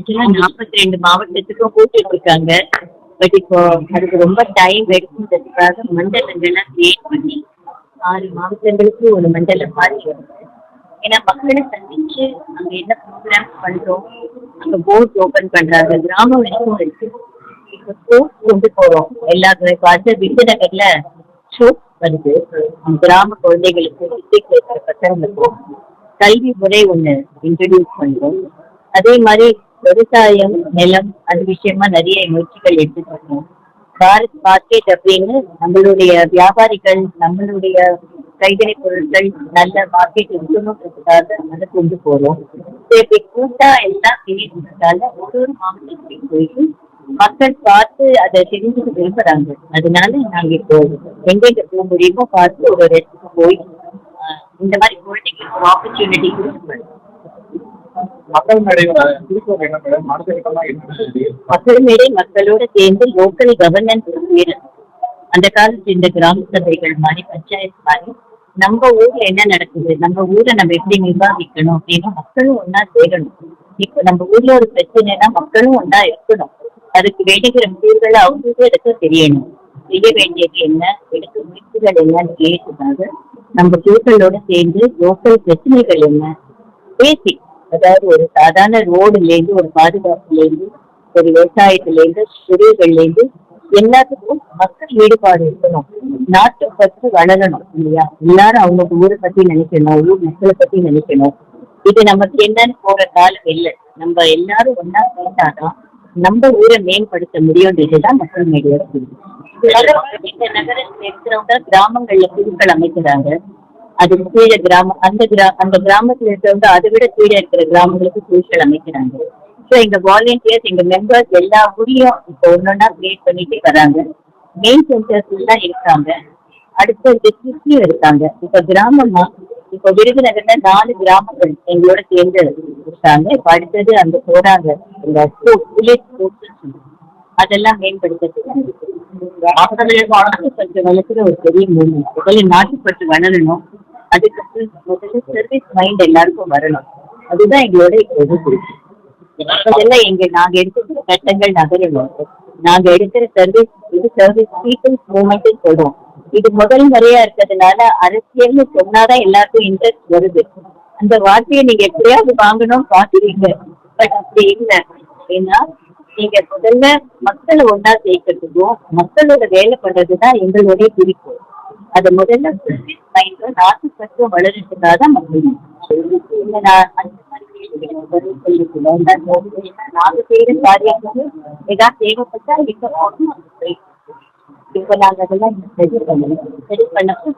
ஆக்சுவலா 42 மாவட்டத்துக்கும் கூட்டிட்டு இருக்காங்க. பட் இப்போ அதுக்கு ரொம்ப டைம் எடுக்குன்றதுக்காக மண்டலங்கள்லாம் கிரியேட் பண்ணி 6 மாவட்டங்களுக்கு ஒரு மண்டலம் மாதிரி வருது. ஏன்னா மக்களை சந்திச்சு அங்க என்ன ப்ரோக்ராம் பண்றோம், அங்க போர்ட் ஓபன் பண்றாங்க, கிராமம் வரைக்கும் இருக்கு. இப்போ ஸ்போர்ட்ஸ் கொண்டு போறோம் எல்லா பார்த்து விருதுநகர்ல ஷோ வருது. கிராம குழந்தைகளுக்கு டிஸ்ட்ரிக்ட்ல இருக்கிற பசங்களுக்கும் கல்வி முறை ஒண்ணு இன்ட்ரடியூஸ் பண்றோம். அதே மாதிரி விவசாயம் நிலம் அது விஷயமா நிறைய முயற்சிகள் எடுத்துட்டு இருக்கோம். பாரத் மார்க்கெட் அப்படின்னு நம்மளுடைய வியாபாரிகள் நம்மளுடைய கைத்தறி பொருட்கள் நல்ல மார்க்கெட் இருக்கணுன்றதுக்காக அதை கொண்டு போறோம். இப்படி கூட்டா எல்லாம் தெரியுறதுனால ஒரு ஒரு மாவட்டத்துக்கு போயிட்டு மக்கள் பார்த்து அதை தெரிஞ்சுக்க விரும்புறாங்க. அதனால நாங்க இப்போ எங்கெங்க போக முடியுமோ பார்த்து ஒரு இடத்துக்கு போய் இந்த மாதிரி குழந்தைங்களுக்கு ஒரு ஆப்பர்ச்சுனிட்டி கொடுக்கணும். மக்கள் மேடையோட குறிக்கோள் என்ன மேடம்? அடுத்த கட்டமா என்ன? மக்கள் மேடை மக்களோட சேர்ந்து லோக்கல் கவர்னன்ஸ் அந்த காலத்து இந்த கிராம சபைகள் மாதிரி பஞ்சாயத்து மாதிரி நம்ம ஊர்ல என்ன நடக்குது, நம்ம ஊரை நம்ம எப்படி நிர்வாகிக்கணும் அப்படின்னு மக்களும் ஒன்னா சேரணும். இப்ப நம்ம ஊர்ல ஒரு பிரச்சனைனா மக்களும் ஒன்னா இருக்கணும். அதுக்கு வேண்டிய முடிவுகளை அவங்களுக்கு எடுக்க தெரியணும். செய்ய வேண்டியது என்ன, எடுக்க முயற்சிகள் என்னன்னு கேட்டதாக நம்ம குழுக்களோட சேர்ந்து லோக்கல் பிரச்சனைகள் என்ன பேசி, அதாவது ஒரு சாதாரண ரோடுல இருந்து ஒரு பாதுகாப்புல இருந்து ஒரு விவசாயத்துல இருந்து தொழில்கள்ல இருந்து எல்லாத்துக்கும் மக்கள் ஈடுபாடு இருக்கணும். நாட்டு பற்றி வளரணும் இல்லையா? எல்லாரும் அவங்க ஊரை பத்தி நினைக்கணும், ஊர் மக்களை பத்தி நினைக்கணும். இது நமக்கு என்னன்னு போற காலம் இல்லை. நம்ம எல்லாரும் ஒன்னா சேர்ந்தாதான் நம்ம ஊரை மேம்படுத்த முடியும்ன்றதுதான் மக்கள் மேடையோட இந்த நகரத்துல இருக்கிறவங்க கிராமங்கள்ல குழுக்கள் அமைக்கிறாங்க. அதுக்கு கீழே கிராமம் அந்த கிராமத்துல இருக்கிறவங்க அதை விட கீழே இருக்கிற கிராமங்களுக்கு குழுக்கள் அமைக்கிறாங்க. ஸோ எங்க வாலண்டியர்ஸ் எங்க மெம்பர்ஸ் எல்லா ஊரையும் இப்போ ஒன்னொன்னா கிரியேட் பண்ணிட்டு வராங்க. மெயின் சென்டர்ஸ் எல்லாம் இருக்காங்க, அடுத்த டிஸ்ட்ரிக்ட்லயும் இருக்காங்க. இப்ப கிராமமா இப்போ விருதுநகர்ல 4 கிராமங்கள் எங்களோட சேர்ந்து இருக்காங்க. இப்ப அடுத்தது அங்க போறாங்க இந்த வில்லேஜ் ஸ்போர்ட்ஸ் அதெல்லாம் மேம்படுத்துறதுக்கு நாட்டுப்பற்று வளர்க்குற ஒரு பெரிய மூவ்மெண்ட். முதல்ல நாட்டுப்பற்று வளரணும், அதுக்கப்புறம் முதல்ல சர்வீஸ் மைண்ட் எல்லாருக்கும் வரணும். அதுதான் எங்களோட இப்போ அதெல்லாம் நாங்க எடுத்துக்கிற சட்டங்கள் நகரணும். நாங்க எடுக்கிற சர்வீஸ் இது சர்வீஸ் பீப்புள்ஸ் மூவ்மெண்ட் சொல்றோம். இது முதல் முறையா இருக்கிறதுனால அரசியல்னு சொன்னாதான் எல்லாருக்கும் இன்ட்ரெஸ்ட் வருது. அந்த வார்த்தையை நீங்க எப்படியாவது வாங்கணும் பாக்குறீங்க, பட் அப்படி இல்லை. ஏன்னா நீங்க முதல்ல மக்களை ஒன்னா சேர்க்கறதுக்கும் மக்களோட வேலை பண்றதுதான் எங்களுடைய குறிக்கோள். அதை முதல்ல சர்வீஸ் மைண்ட்ல நாட்டுப்பற்றும் வளர்றதுக்காக தான் மக்கள் நாங்க செய்யற காரியங்களுக்கு ஏதாவது தேவைப்பட்டா இப்ப நாங்க அதெல்லாம் சரி பண்ணணும். சரி பண்ணப்போ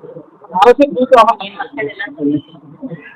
மக்கள் எல்லாம் சொல்லுங்க.